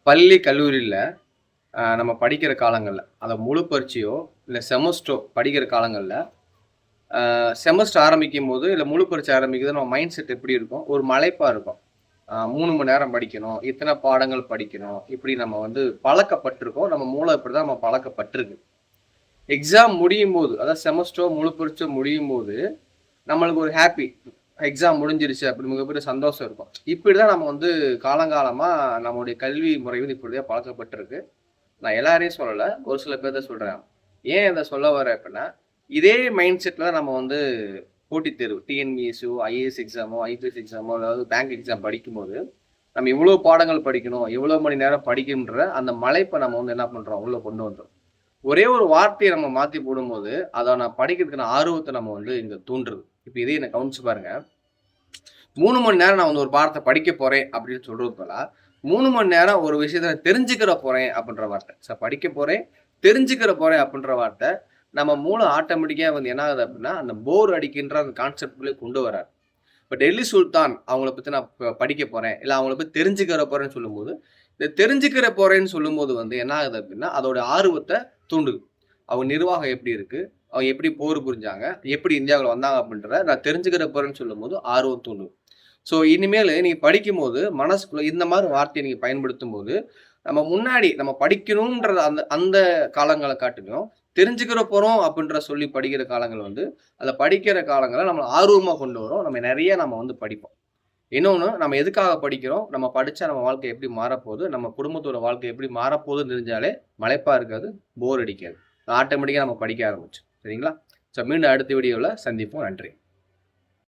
பள்ளி, கல்லூரியில நம்ம படிக்கிற காலங்கள்ல, அத முழு பரீட்சையோ, இல்ல செமஸ்டரோ படிக்கிற காலங்கள்ல, செமஸ்டர் ஆரம்பிக்கும்போது, இல்ல முழு பரீட்சை ஆரம்பிக்குது நம்ம மைண்ட் செட் எப்படி இருக்கும்? ஒரு மலைப்பா இருக்கும். 3 மணி நேரம் படிக்கணும், இத்தன பாடங்கள் படிக்கணும், இப்படி நம்ம வந்து பழக்கப்பட்டுருக்கோம். நம்ம மூளை இப்படிதான் நம்ம பழக்கப்பட்டுருக்கு. எக்ஸாம் முடியும்போது, அதாவது செமஸ்டரோ, முழு பரீட்சை முடியும்போது, நம்மளுக்கு ஒரு ஹேப்பி. எக்ஸாம் முடிஞ்சிருச்சு அப்படி மிகப்பெரிய சந்தோஷம் இருக்கும். இப்படிதான் நம்ம வந்து காலங்காலமா நம்முடைய கல்வி முறை வந்து இப்படிதான் பழக்கப்பட்டிருக்கு. நான் எல்லாரையும் சொல்லல. ஒரு சில பேர்த்த சொல்றேன். ஏன் இத சொல்ல வரேன் அப்படின்னா, இதே மைண்ட் செட்ல தான் நம்ம வந்து போட்டித் தேர்வு டிஎன்பிஎஸ்சியோ, ஐஏஎஸ் எக்ஸாமோ, ஐபிஎஸ் எக்ஸாமோ, அதாவது பேங்க் எக்ஸாம் படிக்கும்போது, நம்ம இவ்வளோ பாடங்கள் படிக்கணும், இவ்வளோ மணி நேரம் படிக்கணும்ன்ற அந்த மலைப்ப நம்ம வந்து என்ன பண்றோம்? உள்ள கொண்டு வந்துரும். ஒரே ஒரு வார்த்தைய நம்ம மாத்தி போடும்போது, அத நான் படிக்கிறதுக்கான ஆர்வத்த நம்ம வந்து இங்க தூண்டுறது. இப்ப இதையும் நான் கவனிச்சு பாருங்க. 3 மணி நேரம் நான் வந்து ஒரு பாடத்த படிக்க போறேன் அப்படின்னு சொல்றதுக்கு பதிலா, 3 மணி நேரம் ஒரு விஷயத்த நான் தெரிஞ்சுக்கிற போறேன் அப்படின்ற வார்த்தை. படிக்க போறேன், தெரிஞ்சுக்கிற போறேன் அப்படின்ற வார்த்தை, நம்ம மூளை ஆட்டோமேட்டிக்கா வந்து என்ன ஆகுது அப்படின்னா, அந்த போர் அடிக்கின்ற அந்த கான்செப்ட்குள்ளே கொண்டு வராது. இப்ப டெல்லி சுல்தான் அவங்கள பத்தி நான் படிக்க போறேன், இல்ல அவங்கள பத்தி தெரிஞ்சுக்கிற போறேன்னு சொல்லும்போது, இந்த தெரிஞ்சுக்கிற போறேன்னு சொல்லும்போது வந்து என்ன ஆகுது அப்படின்னா, அதோட ஆர்வத்த தூண்டுது. அவங்க நிர்வாகம் எப்படி இருக்கு? அவங்க எப்படி போர் புரிஞ்சாங்க? எப்படி இந்தியாவுல வந்தாங்க? அப்படின்றத நான் தெரிஞ்சுக்கிற போறேன்னு சொல்லும்போது ஆர்வம் தூண்டுது. ஸோ இனிமேலு நீங்க படிக்கும்போது, மனசுக்குள்ள இந்த மாரி வார்த்தைய நீங்க பயன்படுத்தும்போது, நம்ம முன்னாடி நம்ம படிக்கணும்ன்ற அந்த அந்த காலங்கள காட்டிலும், தெரிஞ்சுக்கிற போறோம் அப்டின்ற சொல்லி படிக்கிற காலங்கள் வந்து, அத படிக்கிற காலங்கள நம்மள ஆர்வமா கொண்டு வரும். நம்ம வந்து படிப்போம். இன்னொன்னு நம்ம எதுக்காக படிக்கிறோம்? நம்ம படிச்சா நம்ம வாழ்க்கை எப்படி மாறப்போது? நம்ம குடும்பத்தோட வாழ்க்கை எப்படி மாறப்போதுன்னு தெரிஞ்சாலே, மலைப்பா இருக்காது, போர் அடிக்காது. ஆட்டோமேட்டிக்கா நம்ம படிக்க ஆரம்பிச்சுரும். சரிங்களா? ஸோ மீண்டும் அடுத்த வீடியோல சந்திப்போம். நன்றி.